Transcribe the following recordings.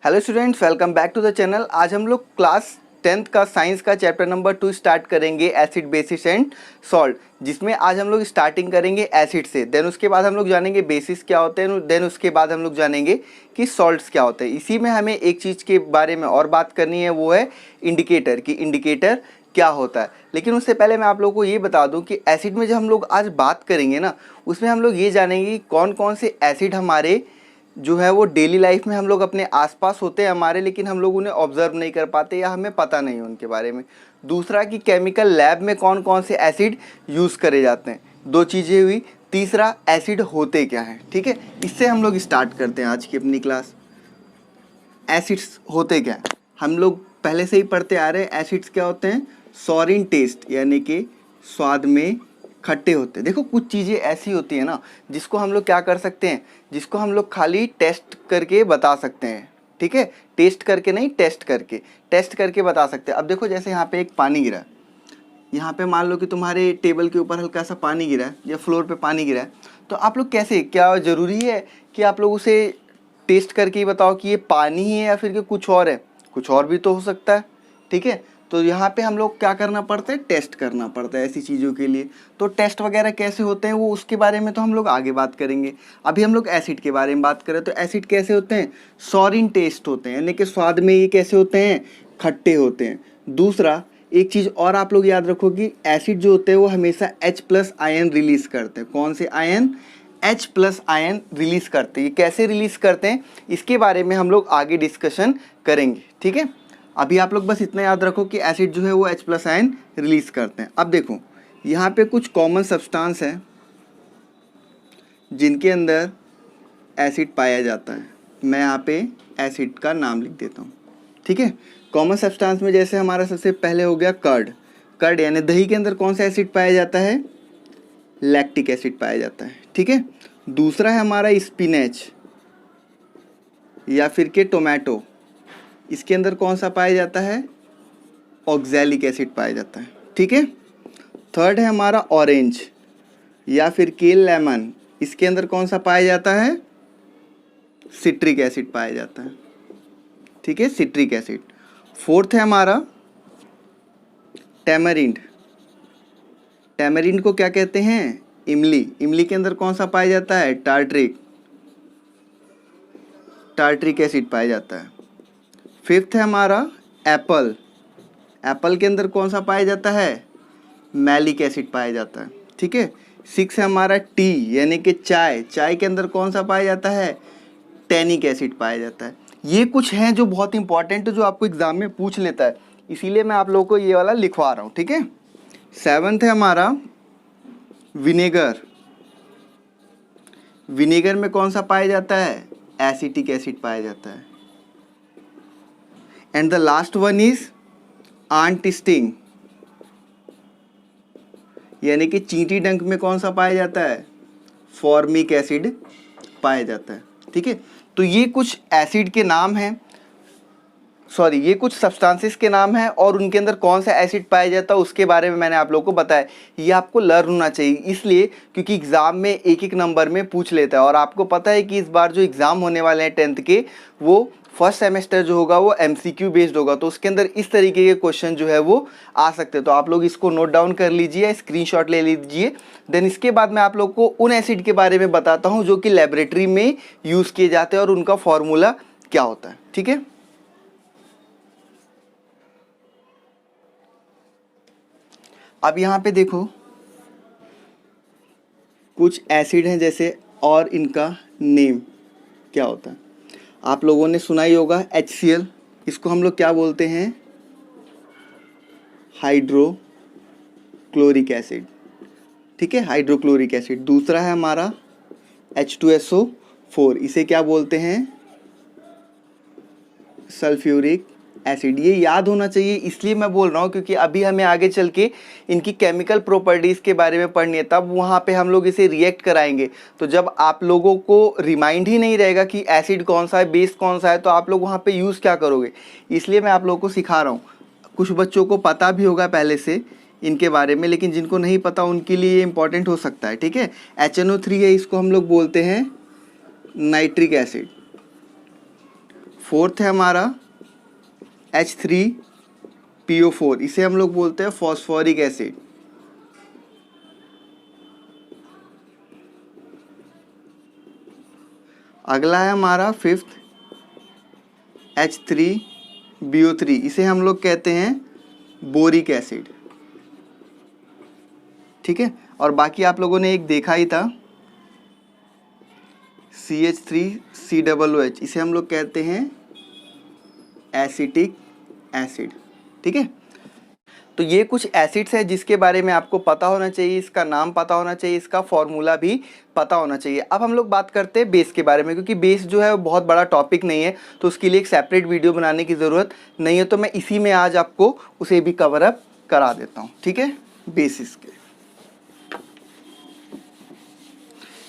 Hello students, welcome back to the channel. आज हम लोग क्लास 10th का साइंस का चैप्टर नंबर 2 स्टार्ट करेंगे, एसिड बेसिस एंड सॉल्ट, जिसमें आज हम लोग स्टार्टिंग करेंगे एसिड से। देन उसके बाद हम लोग जानेंगे बेसिस क्या होते हैं, देन उसके बाद हम लोग जानेंगे कि सॉल्ट्स क्या होते हैं। इसी में हमें एक चीज़ के बारे में और बात करनी है, वो है इंडिकेटर कि इंडिकेटर क्या होता है। लेकिन उससे पहले मैं आप लोगों को ये बता दूं कि एसिड में जब हम लोग आज बात करेंगे ना, उसमें हम लोग ये जानेंगे कि कौन कौन से एसिड हमारे जो है वो डेली लाइफ में हम लोग अपने आसपास होते हैं हमारे, लेकिन हम लोग उन्हें ऑब्जर्व नहीं कर पाते या हमें पता नहीं है उनके बारे में। दूसरा कि केमिकल लैब में कौन कौन से एसिड यूज़ करे जाते हैं। दो चीज़ें हुई। तीसरा, एसिड होते क्या हैं। ठीक है, इससे हम लोग स्टार्ट करते हैं आज की अपनी क्लास। एसिड्स होते क्या हैं, हम लोग पहले से ही पढ़ते आ रहे हैं। एसिड्स क्या होते हैं? सॉर इन टेस्ट, यानी कि स्वाद में खट्टे होते हैं। देखो, कुछ चीज़ें ऐसी होती हैं ना जिसको हम लोग क्या कर सकते हैं, जिसको हम लोग खाली टेस्ट करके बता सकते हैं। ठीक है, टेस्ट करके नहीं, टेस्ट करके बता सकते हैं। अब देखो, जैसे यहाँ पे एक पानी गिरा है, यहाँ पे मान लो कि तुम्हारे टेबल के ऊपर हल्का सा पानी गिरा है या फ्लोर पे पानी गिरा है, तो आप लोग कैसे, क्या ज़रूरी है कि आप लोग उसे टेस्ट करके ही बताओ कि ये पानी ही है या फिर कि कुछ और है? कुछ और भी तो हो सकता है। ठीक है, तो यहाँ पे हम लोग क्या करना पड़ता है? टेस्ट करना पड़ता है ऐसी चीज़ों के लिए। तो टेस्ट वगैरह कैसे होते हैं, वो उसके बारे में तो हम लोग आगे बात करेंगे। अभी हम लोग एसिड के बारे में बात करें तो एसिड कैसे होते हैं? सॉर इन टेस्ट होते हैं, यानी कि स्वाद में ये कैसे होते हैं? खट्टे होते हैं। दूसरा, एक चीज़ और आप लोग याद रखो कि एसिड जो होते हैं वो हमेशा H+ आयन रिलीज़ करते हैं। कौन से आयन? H+ आयन रिलीज़ करते हैं। ये कैसे रिलीज़ करते हैं, इसके बारे में हम लोग आगे डिस्कशन करेंगे। ठीक है, अभी आप लोग बस इतना याद रखो कि एसिड जो है वो H+ आयन रिलीज़ करते हैं। अब देखो, यहाँ पे कुछ कॉमन सब्सटेंस है जिनके अंदर एसिड पाया जाता है। मैं यहाँ पे एसिड का नाम लिख देता हूँ। ठीक है, कॉमन सब्सटेंस में जैसे हमारा सबसे पहले हो गया कर्ड यानी दही के अंदर कौन सा एसिड पाया जाता है? लैक्टिक एसिड पाया जाता है। ठीक है, दूसरा है हमारा स्पिनच या फिर के टोमेटो, इसके अंदर कौन सा पाया जाता है? ऑक्सैलिक एसिड पाया जाता है। ठीक है, थर्ड है हमारा ऑरेंज या फिर के लेमन, इसके अंदर कौन सा पाया जाता है? सिट्रिक एसिड पाया जाता है। ठीक है, सिट्रिक एसिड। फोर्थ है हमारा टैमरिंड को क्या कहते हैं? इमली के अंदर कौन सा पाया जाता है? टार्ट्रिक एसिड पाया जाता है। फिफ्थ है हमारा एप्पल के अंदर कौन सा पाया जाता है? मैलिक एसिड पाया जाता है। ठीक है, सिक्स है हमारा टी यानी कि चाय के अंदर कौन सा पाया जाता है? टैनिक एसिड पाया जाता है। ये कुछ हैं जो बहुत इंपॉर्टेंट, जो आपको एग्जाम में पूछ लेता है, इसीलिए मैं आप लोगों को ये वाला लिखवा रहा हूँ। ठीक है, सेवन्थ है हमारा विनेगर में कौन सा पाया जाता है? एसिटिक एसिड पाया जाता है। And the last one is ant sting, यानी कि चींटी डंक में कौन सा पाया जाता है? फॉर्मिक एसिड पाया जाता है। ठीक है, तो ये कुछ एसिड के नाम हैं, ये कुछ सब्सटेंसेस के नाम हैं और उनके अंदर कौन सा एसिड पाया जाता है उसके बारे में मैंने आप लोगों को बताया। ये आपको लर्न होना चाहिए, इसलिए क्योंकि एग्ज़ाम में एक एक नंबर में पूछ लेता है। और आपको पता है कि इस बार जो एग्ज़ाम होने वाले हैं 10th के, वो फर्स्ट सेमेस्टर जो होगा वो MCQ बेस्ड होगा, तो उसके अंदर इस तरीके के क्वेश्चन जो है वो आ सकते हैं। तो आप लोग इसको नोट डाउन कर लीजिए, स्क्रीनशॉट ले लीजिए। देन इसके बाद मैं आप लोग को उन एसिड के बारे में बताता हूँ जो कि लेबोरेटरी में यूज़ किए जाते हैं और उनका फॉर्मूला क्या होता है। ठीक है, अब यहाँ पे देखो, कुछ एसिड हैं जैसे, और इनका नेम क्या होता है। आप लोगों ने सुना ही होगा HCl, इसको हम लोग क्या बोलते हैं? Hydrochloric acid. ठीक है, हाइड्रोक्लोरिक एसिड। दूसरा है हमारा H2SO4, इसे क्या बोलते हैं? Sulphuric acid. ये याद होना चाहिए, इसलिए मैं बोल रहा हूँ क्योंकि अभी हमें आगे चल के इनकी केमिकल प्रॉपर्टीज़ के बारे में पढ़नी है, तब वहाँ पे हम लोग इसे रिएक्ट कराएंगे। तो जब आप लोगों को रिमाइंड ही नहीं रहेगा कि एसिड कौन सा है, बेस कौन सा है, तो आप लोग वहाँ पे यूज़ क्या करोगे? इसलिए मैं आप लोगों को सिखा रहा हूँ। कुछ बच्चों को पता भी होगा पहले से इनके बारे में, लेकिन जिनको नहीं पता उनके लिए ये इंपॉर्टेंट हो सकता है। ठीक है, HNO3 है, इसको हम लोग बोलते हैं नाइट्रिक एसिड। फोर्थ है हमारा H3PO4, इसे हम लोग बोलते हैं फॉस्फोरिक एसिड। अगला है हमारा फिफ्थ H3BO3, इसे हम लोग कहते हैं बोरिक एसिड। ठीक है, और बाकी आप लोगों ने एक देखा ही था CH3COOH, इसे हम लोग कहते हैं एसिटिक एसिड। ठीक है, तो ये कुछ एसिड्स है जिसके बारे में आपको पता होना चाहिए, इसका नाम पता होना चाहिए, इसका फॉर्मूला भी पता होना चाहिए। अब हम लोग बात करते हैं बेस के बारे में, क्योंकि बेस जो है वो बहुत बड़ा टॉपिक नहीं है, तो उसके लिए एक सेपरेट वीडियो बनाने की ज़रूरत नहीं है, तो मैं इसी में आज आपको उसे भी कवर अप करा देता हूँ। ठीक है, बेसिस के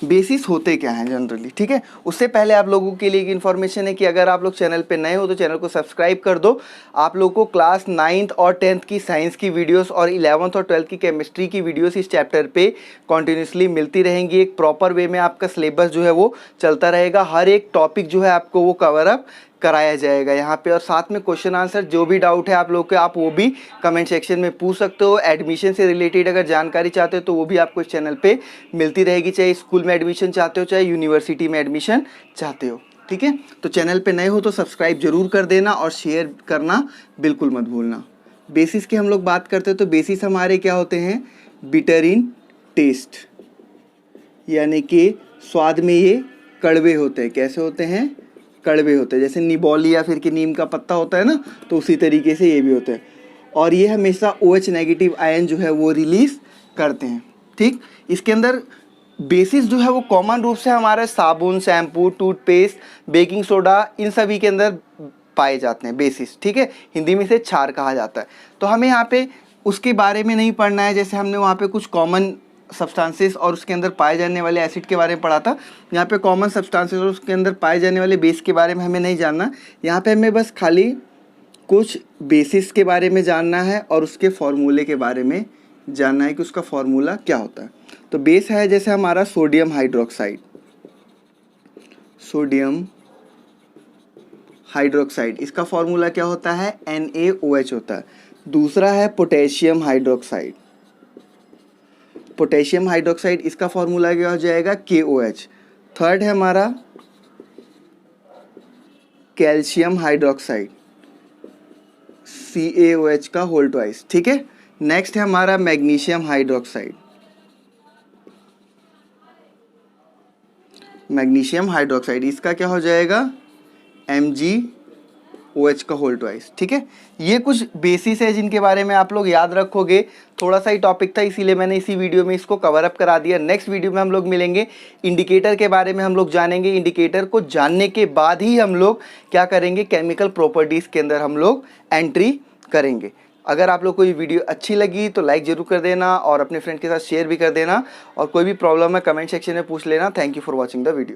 बेसिस होते क्या हैं जनरली। ठीक है, उससे पहले आप लोगों के लिए एक इन्फॉर्मेशन है कि अगर आप लोग चैनल पे नए हो तो चैनल को सब्सक्राइब कर दो। आप लोगों को क्लास 9th और 10th की साइंस की वीडियोस और 11th और 12th की केमिस्ट्री की वीडियोस इस चैप्टर पे कॉन्टिन्यूसली मिलती रहेंगी। एक प्रॉपर वे में आपका सिलेबस जो है वो चलता रहेगा, हर एक टॉपिक जो है आपको वो कवर अप कराया जाएगा यहाँ पे, और साथ में क्वेश्चन आंसर जो भी डाउट है आप लोग के, आप वो भी कमेंट सेक्शन में पूछ सकते हो। एडमिशन से रिलेटेड अगर जानकारी चाहते हो तो वो भी आपको इस चैनल पे मिलती रहेगी, चाहे स्कूल में एडमिशन चाहते हो चाहे यूनिवर्सिटी में एडमिशन चाहते हो। ठीक है, तो चैनल पे नए हो तो सब्सक्राइब जरूर कर देना और शेयर करना बिल्कुल मत भूलना। बेसिस की हम लोग बात करते हैं तो बेसिस हमारे क्या होते हैं, बिटर इन टेस्ट, यानी कि स्वाद में ये कड़वे होते हैं। कैसे होते हैं, कड़वे होते हैं, जैसे निबोली या फिर कि नीम का पत्ता होता है ना, तो उसी तरीके से ये भी होते हैं। और ये हमेशा OH नेगेटिव आयन जो है वो रिलीज करते हैं। ठीक, इसके अंदर बेसिस जो है वो कॉमन रूप से हमारे साबुन, शैम्पू, टूथपेस्ट, बेकिंग सोडा, इन सभी के अंदर पाए जाते हैं बेसिस। ठीक है, हिंदी में इसे क्षार कहा जाता है। तो हमें यहाँ पे उसके बारे में नहीं पढ़ना है, जैसे हमने वहाँ पे कुछ कॉमन सब्सटेंसेस और उसके अंदर पाए जाने वाले एसिड के बारे में पढ़ा था। यहाँ पे कॉमन सब्सटेंसेस और उसके अंदर पाए जाने वाले बेस के बारे में हमें नहीं जानना। यहाँ पे हमें बस खाली कुछ बेसिस के बारे में जानना है और उसके फॉर्मूले के बारे में जानना है कि उसका फॉर्मूला क्या होता है। तो बेस है जैसे हमारा सोडियम हाइड्रोक्साइड, सोडियम हाइड्रोक्साइड, इसका फॉर्मूला क्या होता है, NaOH होता है। दूसरा है पोटेशियम हाइड्रोक्साइड, पोटेशियम हाइड्रोक्साइड, इसका फॉर्मूला क्या हो जाएगा, KOH। थर्ड है हमारा कैल्शियम हाइड्रोक्साइड, CaOH का होल ट्वाइस। ठीक है, नेक्स्ट है हमारा मैग्नीशियम हाइड्रोक्साइड, मैग्नीशियम हाइड्रोक्साइड, इसका क्या हो जाएगा, MgOH का होल ट्वाइस। ठीक है, ये कुछ बेसिस है जिनके बारे में आप लोग याद रखोगे। थोड़ा सा ही टॉपिक था इसीलिए मैंने इसी वीडियो में इसको कवर अप करा दिया। नेक्स्ट वीडियो में हम लोग मिलेंगे, इंडिकेटर के बारे में हम लोग जानेंगे। इंडिकेटर को जानने के बाद ही हम लोग क्या करेंगे, केमिकल प्रॉपर्टीज़ के अंदर हम लोग एंट्री करेंगे। अगर आप लोग को ये वीडियो अच्छी लगी तो लाइक जरूर कर देना और अपने फ्रेंड के साथ शेयर भी कर देना, और कोई भी प्रॉब्लम है कमेंट सेक्शन में पूछ लेना। Thank you for watching the video.